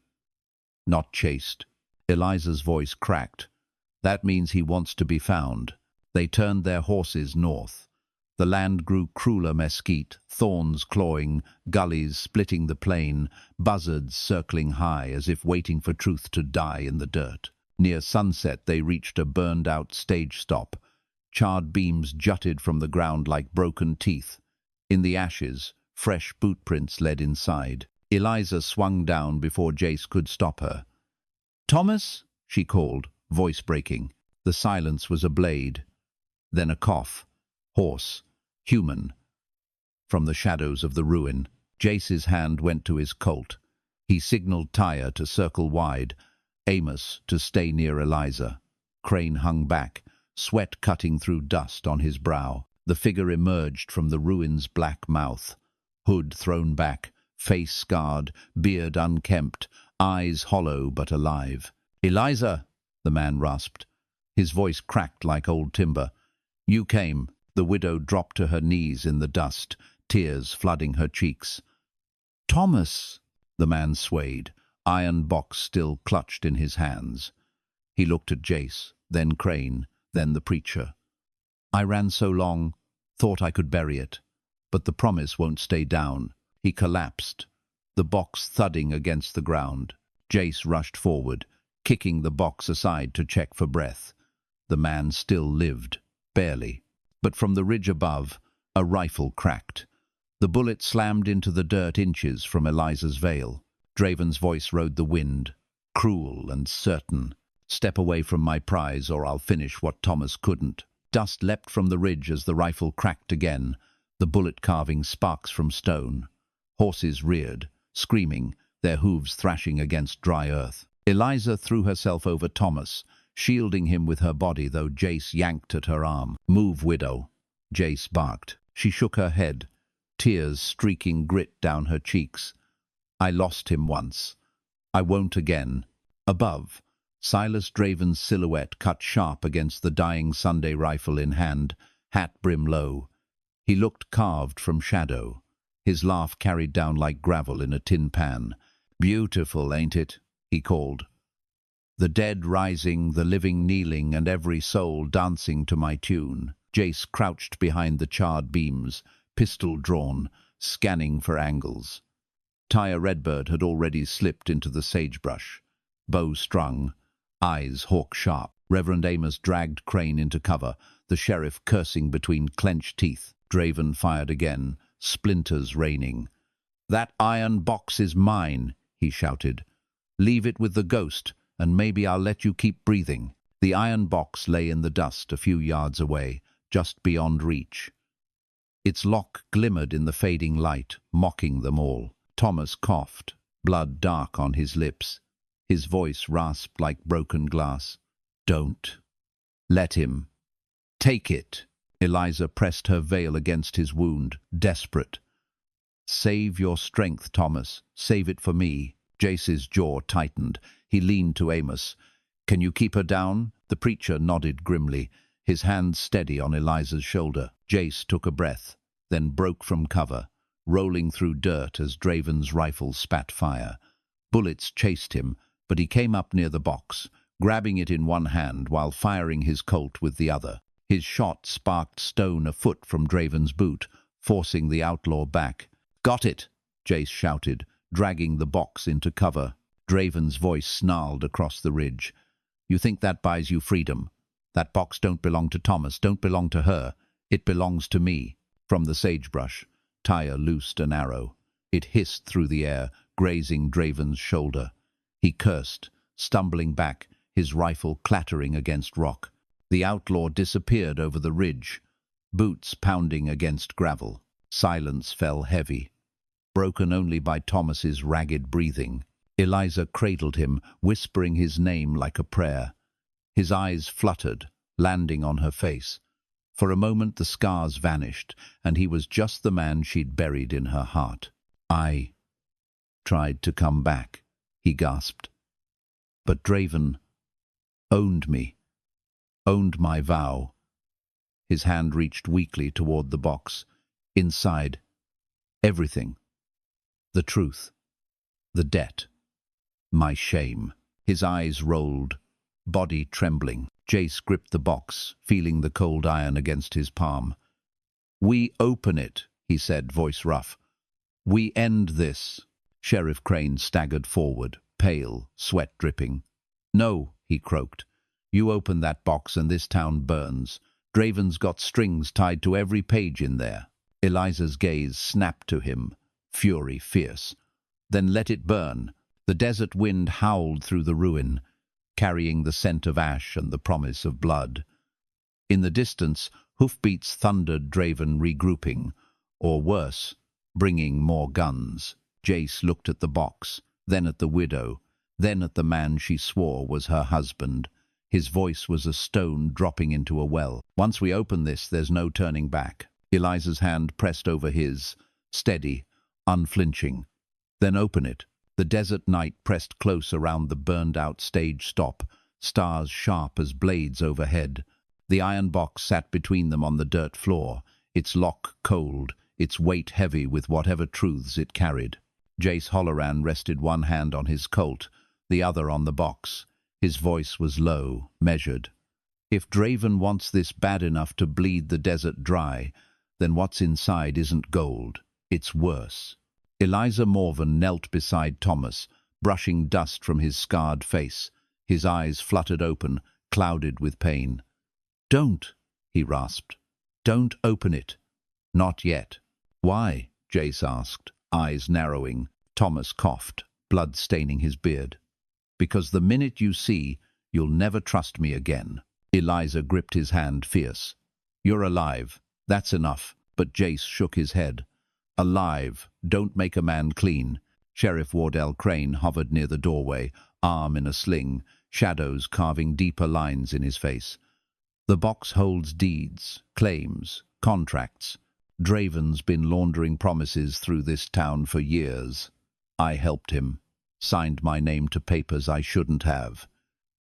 A: Not chased. Eliza's voice cracked. "That means he wants to be found." They turned their horses north. The land grew crueler mesquite, thorns clawing, gullies splitting the plain, buzzards circling high as if waiting for truth to die in the dirt. Near sunset they reached a burned-out stage stop. Charred beams jutted from the ground like broken teeth. In the ashes, fresh bootprints led inside. Eliza swung down before Jace could stop her. "Thomas?" she called, voice breaking. The silence was a blade. Then a cough. Hoarse. Human. From the shadows of the ruin, Jace's hand went to his Colt. He signaled Taya to circle wide, Amos to stay near Eliza. Crane hung back, sweat cutting through dust on his brow. The figure emerged from the ruin's black mouth. Hood thrown back, face scarred, beard unkempt, eyes hollow but alive. "Eliza," the man rasped. His voice cracked like old timber. "You came." The widow dropped to her knees in the dust, tears flooding her cheeks. "Thomas!" The man swayed, iron box still clutched in his hands. He looked at Jace, then Crane, then the preacher. "I ran so long, thought I could bury it. But the promise won't stay down." He collapsed, the box thudding against the ground. Jace rushed forward, kicking the box aside to check for breath. The man still lived, barely. But from the ridge above, a rifle cracked. The bullet slammed into the dirt inches from Eliza's veil. Draven's voice rode the wind, cruel and certain. "Step away from my prize or I'll finish what Thomas couldn't." Dust leapt from the ridge as the rifle cracked again, the bullet carving sparks from stone. Horses reared, screaming, their hooves thrashing against dry earth. Eliza threw herself over Thomas, shielding him with her body, though Jace yanked at her arm. "Move, widow," Jace barked. She shook her head, tears streaking grit down her cheeks. "I lost him once. I won't again." Above, Silas Draven's silhouette cut sharp against the dying Sunday rifle in hand, hat brim low. He looked carved from shadow. his laugh carried down like gravel in a tin pan. "Beautiful, ain't it?" he called. "The dead rising, the living kneeling, and every soul dancing to my tune." Jace crouched behind the charred beams, pistol drawn, scanning for angles. Taya Redbird had already slipped into the sagebrush, bow strung, eyes hawk-sharp. Reverend Amos dragged Crane into cover, the sheriff cursing between clenched teeth. Draven fired again, splinters raining. "That iron box is mine," he shouted. "Leave it with the ghost, and maybe I'll let you keep breathing." The iron box lay in the dust a few yards away, just beyond reach. Its lock glimmered in the fading light, mocking them all. Thomas coughed, blood dark on his lips. His voice rasped like broken glass. "Don't. Let him. Take it." Eliza pressed her veil against his wound, desperate. "Save your strength, Thomas. Save it for me." Jace's jaw tightened. He leaned to Amos. "Can you keep her down?" The preacher nodded grimly, his hand steady on Eliza's shoulder. Jace took a breath, then broke from cover, rolling through dirt as Draven's rifle spat fire. Bullets chased him, but he came up near the box, grabbing it in one hand while firing his Colt with the other. His shot sparked stone a foot from Draven's boot, forcing the outlaw back. "Got it!" Jace shouted, dragging the box into cover. Draven's voice snarled across the ridge. "You think that buys you freedom? That box don't belong to Thomas, don't belong to her. It belongs to me." From the sagebrush, Taya loosed an arrow. It hissed through the air, grazing Draven's shoulder. He cursed, stumbling back, his rifle clattering against rock. The outlaw disappeared over the ridge, boots pounding against gravel. Silence fell heavy, broken only by Thomas's ragged breathing. Eliza cradled him, whispering his name like a prayer. His eyes fluttered, landing on her face. For a moment the scars vanished, and he was just the man she'd buried in her heart. "I tried to come back," he gasped. "But Draven owned me, owned my vow." His hand reached weakly toward the box. Inside, everything. The truth. The debt. My shame. His eyes rolled, body trembling. Jace gripped the box, feeling the cold iron against his palm. "We open it," he said, voice rough. "We end this." Sheriff Crane staggered forward, pale, sweat dripping. "No," he croaked. "You open that box and this town burns. Draven's got strings tied to every page in there." Eliza's gaze snapped to him, fury fierce. "Then let it burn." The desert wind howled through the ruin, carrying the scent of ash and the promise of blood. In the distance, hoofbeats thundered Draven regrouping, or worse, bringing more guns. Jace looked at the box, then at the widow, then at the man she swore was her husband. His voice was a stone dropping into a well. "Once we open this, there's no turning back." Eliza's hand pressed over his, steady, unflinching. "Then open it." The desert night pressed close around the burned-out stage stop, stars sharp as blades overhead. The iron box sat between them on the dirt floor, its lock cold, its weight heavy with whatever truths it carried. Jace Holloran rested one hand on his Colt, the other on the box. His voice was low, measured. "If Draven wants this bad enough to bleed the desert dry, then what's inside isn't gold. It's worse." Eliza Morven knelt beside Thomas, brushing dust from his scarred face. His eyes fluttered open, clouded with pain. "Don't," he rasped. "Don't open it." "Not yet." "Why?" Jace asked, eyes narrowing. Thomas coughed, blood staining his beard. "Because the minute you see, you'll never trust me again." Eliza gripped his hand fierce. "You're alive. That's enough." But Jace shook his head. "Alive don't make a man clean." Sheriff Wardell Crane hovered near the doorway, arm in a sling, shadows carving deeper lines in his face. "The box holds deeds, claims, contracts. Draven's been laundering promises through this town for years. I helped him, signed my name to papers I shouldn't have.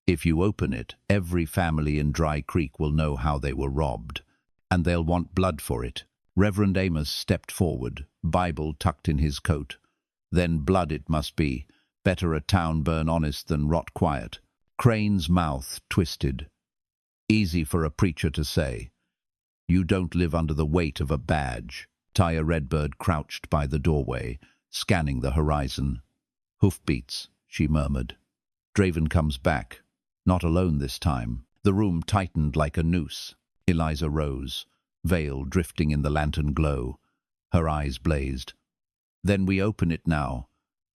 A: If you open it, every family in Dry Creek will know how they were robbed, and they'll want blood for it. Reverend Amos stepped forward, Bible tucked in his coat. Then blood it must be. Better a town burn honest than rot quiet. Crane's mouth twisted. Easy for a preacher to say. You don't live under the weight of a badge. Taya Redbird crouched by the doorway, scanning the horizon. Hoofbeats, she murmured. Draven comes back. Not alone this time. The room tightened like a noose. Eliza rose, veil drifting in the lantern glow. Her eyes blazed. Then we open it now,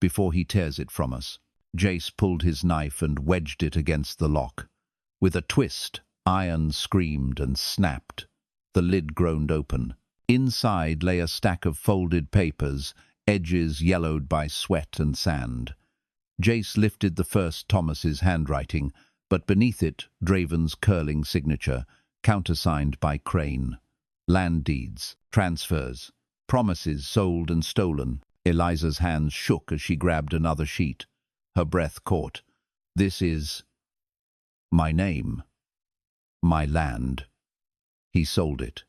A: before he tears it from us. Jace pulled his knife and wedged it against the lock. With a twist, iron screamed and snapped. The lid groaned open. Inside lay a stack of folded papers, edges yellowed by sweat and sand. Jace lifted the first, Thomas's handwriting, but beneath it, Draven's curling signature, countersigned by Crane. Land deeds, transfers, promises sold and stolen. Eliza's hands shook as she grabbed another sheet. Her breath caught. This is my name. My land. He sold it.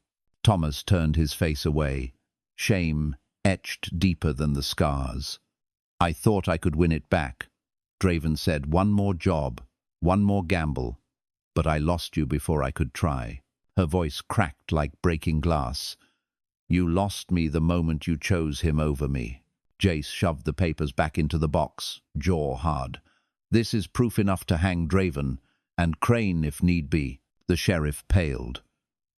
A: Thomas turned his face away, shame etched deeper than the scars. I thought I could win it back. Draven said, one more job, one more gamble, but I lost you before I could try. Her voice cracked like breaking glass. You lost me the moment you chose him over me. Jace shoved the papers back into the box, jaw hard. This is proof enough to hang Draven, and Crane if need be. The sheriff paled.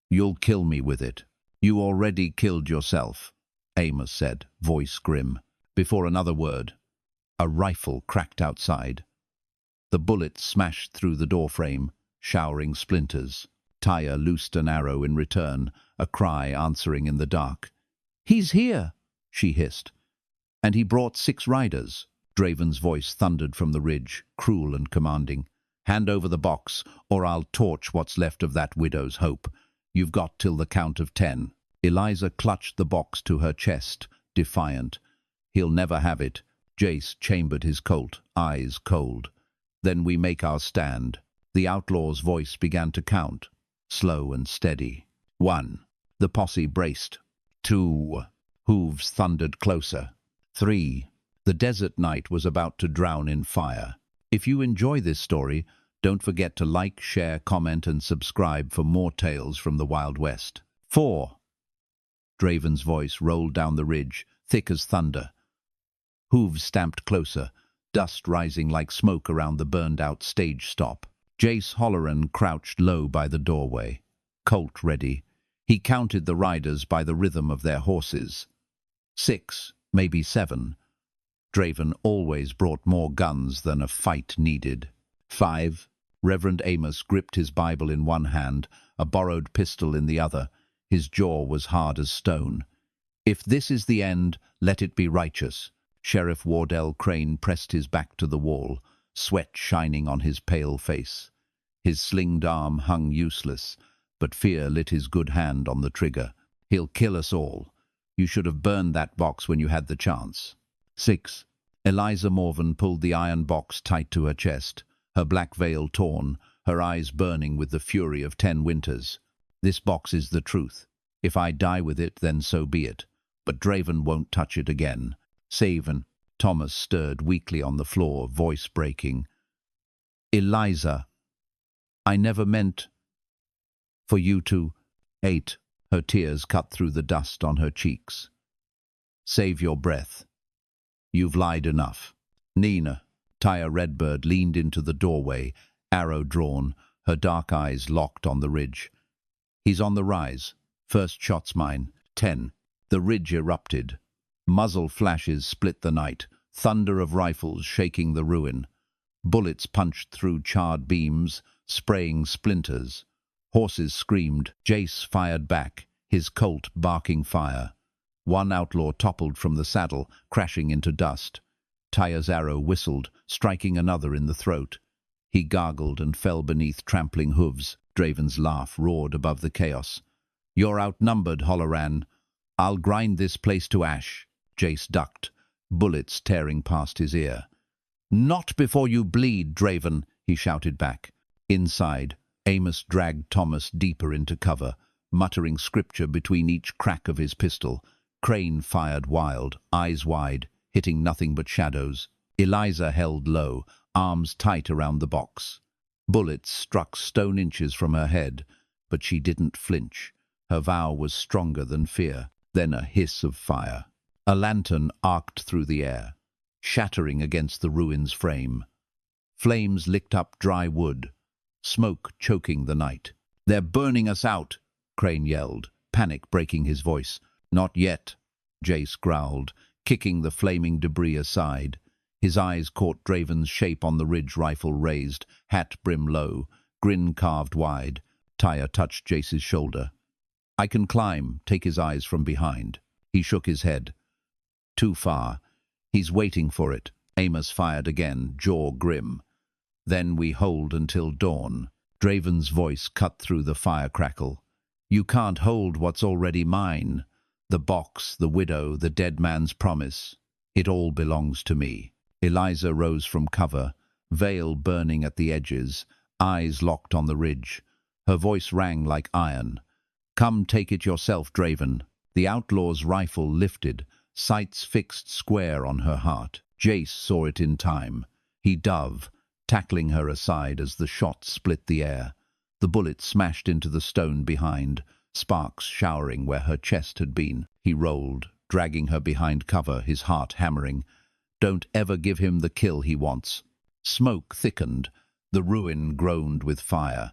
A: You'll kill me with it. You already killed yourself, Amos said, voice grim. Before another word, a rifle cracked outside. The bullet smashed through the doorframe, showering splinters. Taya loosed an arrow in return, a cry answering in the dark. He's here, she hissed. And he brought 6 riders. Draven's voice thundered from the ridge, cruel and commanding. Hand over the box, or I'll torch what's left of that widow's hope. You've got till the count of 10. Eliza clutched the box to her chest, defiant. He'll never have it. Jace chambered his Colt, eyes cold. Then we make our stand. The outlaw's voice began to count, slow and steady. 1. The posse braced. 2. Hooves thundered closer. 3. The desert night was about to drown in fire. If you enjoy this story, don't forget to like, share, comment, and subscribe for more tales from the Wild West. 4. Draven's voice rolled down the ridge, thick as thunder. Hooves stamped closer, dust rising like smoke around the burned-out stage stop. Jace Holloran crouched low by the doorway, Colt ready. He counted the riders by the rhythm of their horses. 6, maybe 7. Draven always brought more guns than a fight needed. 5. Reverend Amos gripped his Bible in one hand, a borrowed pistol in the other. His jaw was hard as stone. If this is the end, let it be righteous. Sheriff Wardell Crane pressed his back to the wall, sweat shining on his pale face. His slinged arm hung useless, but fear lit his good hand on the trigger. He'll kill us all. You should have burned that box when you had the chance. 6. Eliza Morven pulled the iron box tight to her chest, her black veil torn, her eyes burning with the fury of 10 winters. This box is the truth. If I die with it, then so be it. But Draven won't touch it again. Saven. Thomas stirred weakly on the floor, voice breaking. Eliza, I never meant for you to... 8. Her tears cut through the dust on her cheeks. Save your breath. You've lied enough. Nina. Taya Redbird leaned into the doorway, arrow drawn, her dark eyes locked on the ridge. He's on the rise. First shot's mine. 10. The ridge erupted. Muzzle flashes split the night, thunder of rifles shaking the ruin. Bullets punched through charred beams, spraying splinters. Horses screamed. Jace fired back, his Colt barking fire. One outlaw toppled from the saddle, crashing into dust. Taya's arrow whistled, striking another in the throat. He gargled and fell beneath trampling hooves. Draven's laugh roared above the chaos. You're outnumbered, Holloran. I'll grind this place to ash. Jace ducked, bullets tearing past his ear. Not before you bleed, Draven, he shouted back. Inside, Amos dragged Thomas deeper into cover. muttering scripture between each crack of his pistol. Crane fired wild, eyes wide, hitting nothing but shadows. Eliza held low, arms tight around the box. Bullets struck stone inches from her head, but she didn't flinch. Her vow was stronger than fear. Then a hiss of fire. A lantern arced through the air, shattering against the ruin's frame. Flames licked up dry wood, smoke choking the night. "They're burning us out," Crane yelled, panic breaking his voice. "Not yet," Jace growled, kicking the flaming debris aside. His eyes caught Draven's shape on the ridge, rifle raised, hat brim low, grin carved wide. Taya touched Jace's shoulder. "I can climb," take his eyes from behind. He shook his head. "Too far. He's waiting for it." Amos fired again, jaw grim. "Then we hold until dawn." Draven's voice cut through the fire crackle. "You can't hold what's already mine. The box, the widow, the dead man's promise. It all belongs to me." Eliza rose from cover, veil burning at the edges, eyes locked on the ridge. Her voice rang like iron. "Come take it yourself, Draven." The outlaw's rifle lifted, sights fixed square on her heart. Jace saw it in time. He dove, tackling her aside as the shot split the air. The bullet smashed into the stone behind, sparks showering where her chest had been. He rolled, dragging her behind cover, his heart hammering. Don't ever give him the kill he wants. Smoke thickened. The ruin groaned with fire.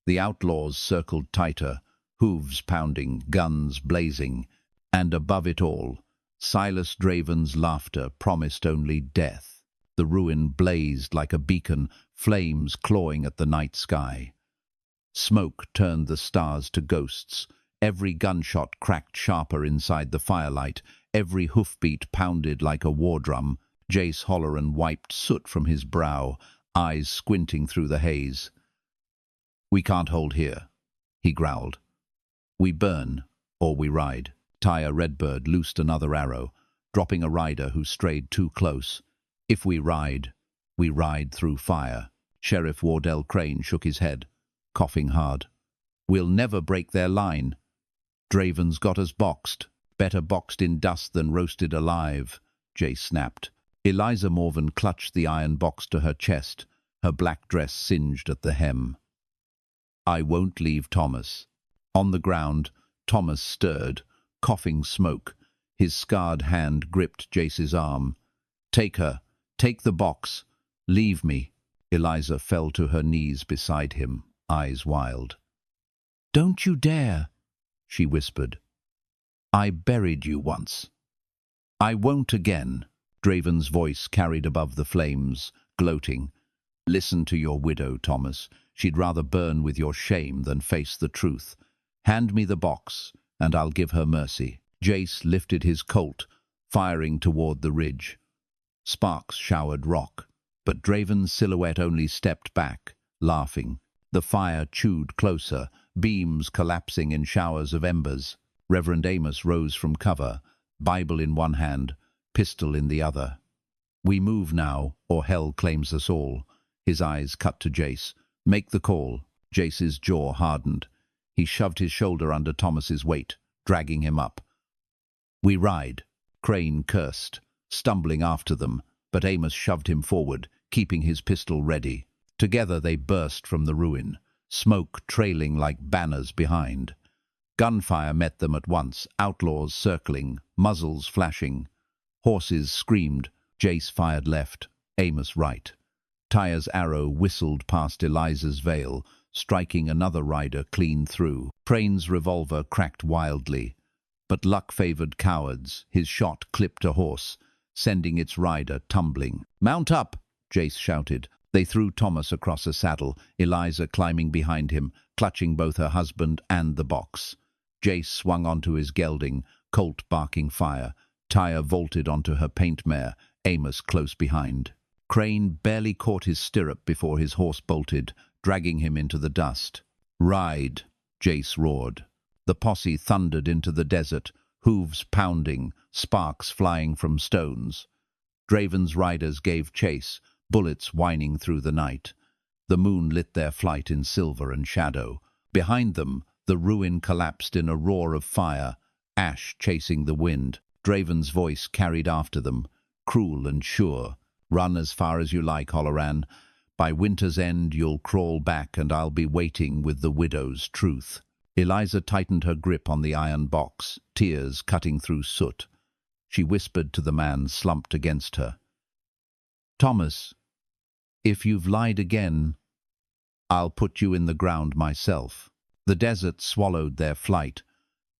A: The outlaws circled tighter, hooves pounding, guns blazing. And above it all, Silas Draven's laughter promised only death. The ruin blazed like a beacon, flames clawing at the night sky. Smoke turned the stars to ghosts. Every gunshot cracked sharper inside the firelight. Every hoofbeat pounded like a war drum. Jace Holloran wiped soot from his brow, eyes squinting through the haze. "We can't hold here," he growled. "We burn, or we ride." Taya Redbird loosed another arrow, dropping a rider who strayed too close. "If we ride through fire." Sheriff Wardell Crane shook his head, coughing hard. "We'll never break their line. Draven's got us boxed. Better boxed in dust than roasted alive," Jace snapped. Eliza Morven clutched the iron box to her chest, her black dress singed at the hem. "I won't leave Thomas." On the ground, Thomas stirred, coughing smoke. His scarred hand gripped Jace's arm. "Take her. Take the box. Leave me." Eliza fell to her knees beside him, eyes wild. "Don't you dare," she whispered. "I buried you once. I won't again." Draven's voice carried above the flames, gloating. "Listen to your widow, Thomas. She'd rather burn with your shame than face the truth. Hand me the box, and I'll give her mercy." Jace lifted his Colt, firing toward the ridge. Sparks showered rock, but Draven's silhouette only stepped back, laughing. The fire chewed closer, beams collapsing in showers of embers. Reverend Amos rose from cover, Bible in one hand, pistol in the other. "We move now, or hell claims us all." His eyes cut to Jace. "Make the call." Jace's jaw hardened. He shoved his shoulder under Thomas's weight, dragging him up. "We ride." Crane cursed, stumbling after them, but Amos shoved him forward, keeping his pistol ready. Together they burst from the ruin, smoke trailing like banners behind. Gunfire met them at once, outlaws circling, muzzles flashing. Horses screamed. Jace fired left, Amos right. Taya's arrow whistled past Eliza's veil, striking another rider clean through. Crane's revolver cracked wildly, but luck favored cowards. His shot clipped a horse, sending its rider tumbling. "Mount up!" Jace shouted. They threw Thomas across a saddle, Eliza climbing behind him, clutching both her husband and the box. Jace swung onto his gelding, Colt barking fire. Taya vaulted onto her paint mare, Amos close behind. Crane barely caught his stirrup before his horse bolted, dragging him into the dust. "Ride!" Jace roared. The posse thundered into the desert, hooves pounding, sparks flying from stones. Draven's riders gave chase, bullets whining through the night. The moon lit their flight in silver and shadow. Behind them, The ruin collapsed in a roar of fire, ash chasing the wind. Draven's voice carried after them, cruel and sure. "Run as far as you like, Holloran. By winter's end you'll crawl back and I'll be waiting with the widow's truth." Eliza tightened her grip on the iron box, tears cutting through soot. She whispered to the man slumped against her. "Thomas, if you've lied again, I'll put you in the ground myself." The desert swallowed their flight,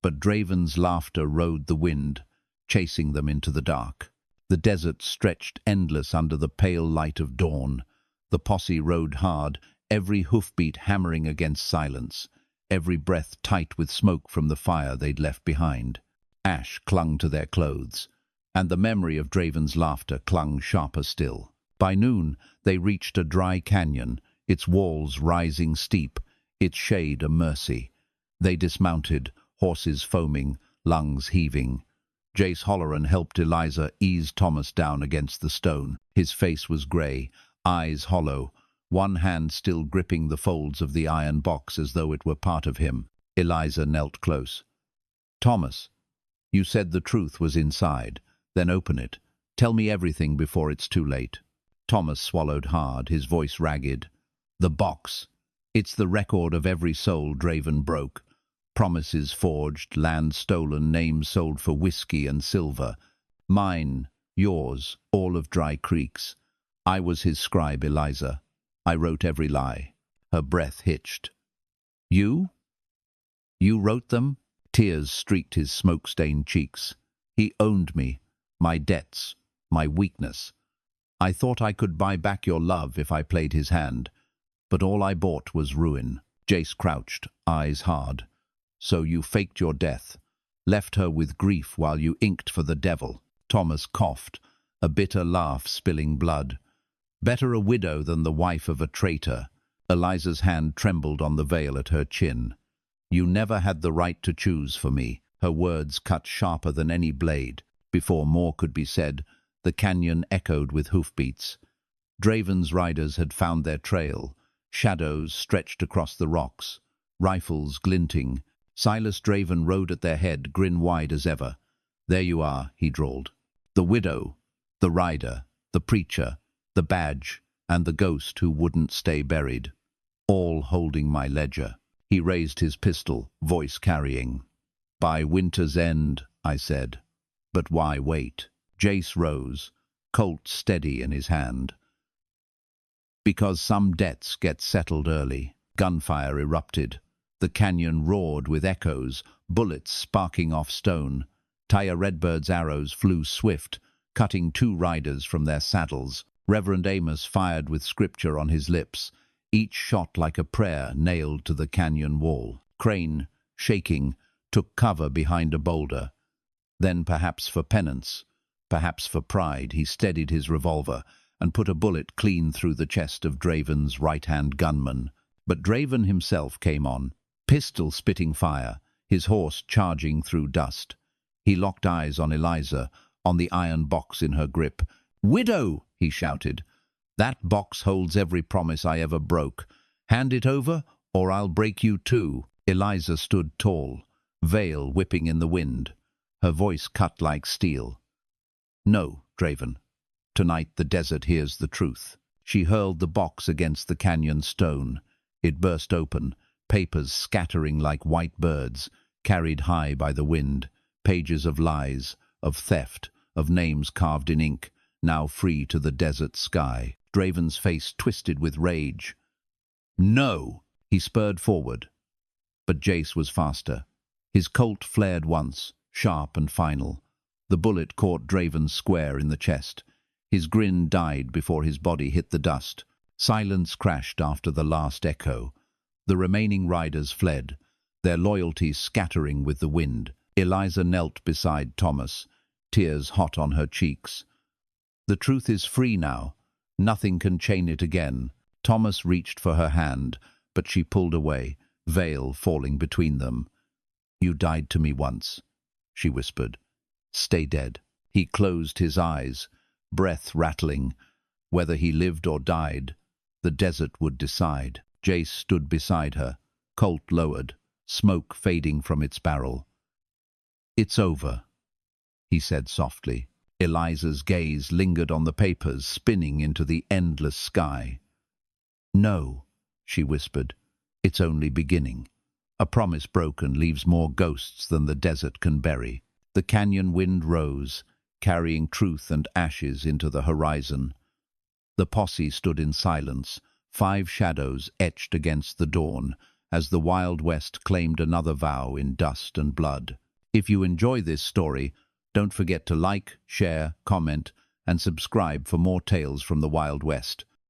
A: but Draven's laughter rode the wind, chasing them into the dark. The desert stretched endless under the pale light of dawn. The posse rode hard, every hoofbeat hammering against silence, every breath tight with smoke from the fire they'd left behind. Ash clung to their clothes, and the memory of Draven's laughter clung sharper still. By noon they reached a dry canyon, its walls rising steep, its shade a mercy. They dismounted, horses foaming, lungs heaving. Jace Holloran helped Eliza ease Thomas down against the stone. His face was grey, eyes hollow, one hand still gripping the folds of the iron box as though it were part of him. Eliza knelt close. "Thomas, you said the truth was inside. Then open it. Tell me everything before it's too late." Thomas swallowed hard, his voice ragged. "The box. It's the record of every soul Draven broke. Promises forged, land stolen, names sold for whiskey and silver. Mine, yours, all of Dry Creek's. I was his scribe, Eliza. I wrote every lie." Her breath hitched. "You? You wrote them?" Tears streaked his smoke-stained cheeks. "He owned me, my debts, my weakness. I thought I could buy back your love if I played his hand, but all I bought was ruin." Jace crouched, eyes hard. "So you faked your death, left her with grief while you inked for the devil." Thomas coughed, a bitter laugh spilling blood. "Better a widow than the wife of a traitor." Eliza's hand trembled on the veil at her chin. "You never had the right to choose for me." Her words cut sharper than any blade. Before more could be said, the canyon echoed with hoofbeats. Draven's riders had found their trail. Shadows stretched across the rocks, rifles glinting. Silas Draven rode at their head, grin wide as ever. "There you are," he drawled. "The widow, the rider, the preacher, the badge, and the ghost who wouldn't stay buried. All holding my ledger." He raised his pistol, voice carrying. "By winter's end," I said. "But why wait?" Jace rose, Colt steady in his hand. "Because some debts get settled early." Gunfire erupted. The canyon roared with echoes, bullets sparking off stone. Taya Redbird's arrows flew swift, cutting 2 riders from their saddles. Reverend Amos fired with scripture on his lips, each shot like a prayer nailed to the canyon wall. Crane, shaking, took cover behind a boulder. Then, perhaps for penance, perhaps for pride, he steadied his revolver and put a bullet clean through the chest of Draven's right-hand gunman. But Draven himself came on, pistol spitting fire, his horse charging through dust. He locked eyes on Eliza, on the iron box in her grip. "Widow!" he shouted. "That box holds every promise I ever broke. Hand it over, or I'll break you too." Eliza stood tall, veil whipping in the wind, her voice cut like steel. "No, Draven. Tonight the desert hears the truth." She hurled the box against the canyon stone. It burst open, papers scattering like white birds, carried high by the wind, pages of lies, of theft, of names carved in ink, now free to the desert sky. Draven's face twisted with rage. "No!" He spurred forward. But Jace was faster. His Colt flared once, sharp and final. The bullet caught Draven square in the chest. His grin died before his body hit the dust. Silence crashed after the last echo. The remaining riders fled, their loyalty scattering with the wind. Eliza knelt beside Thomas, tears hot on her cheeks. "The truth is free now. Nothing can chain it again." Thomas reached for her hand, but she pulled away, veil falling between them. "You died to me once," she whispered. "Stay dead." He closed his eyes, breath rattling. Whether he lived or died, the desert would decide. Jace stood beside her, Colt lowered, smoke fading from its barrel. "It's over," he said softly. Eliza's gaze lingered on the papers, spinning into the endless sky. "No," she whispered, "it's only beginning. A promise broken leaves more ghosts than the desert can bury." The canyon wind rose, carrying truth and ashes into the horizon. The posse stood in silence, 5 shadows etched against the dawn, as the Wild West claimed another vow in dust and blood. If you enjoy this story, don't forget to like, share, comment, and subscribe for more tales from the Wild West.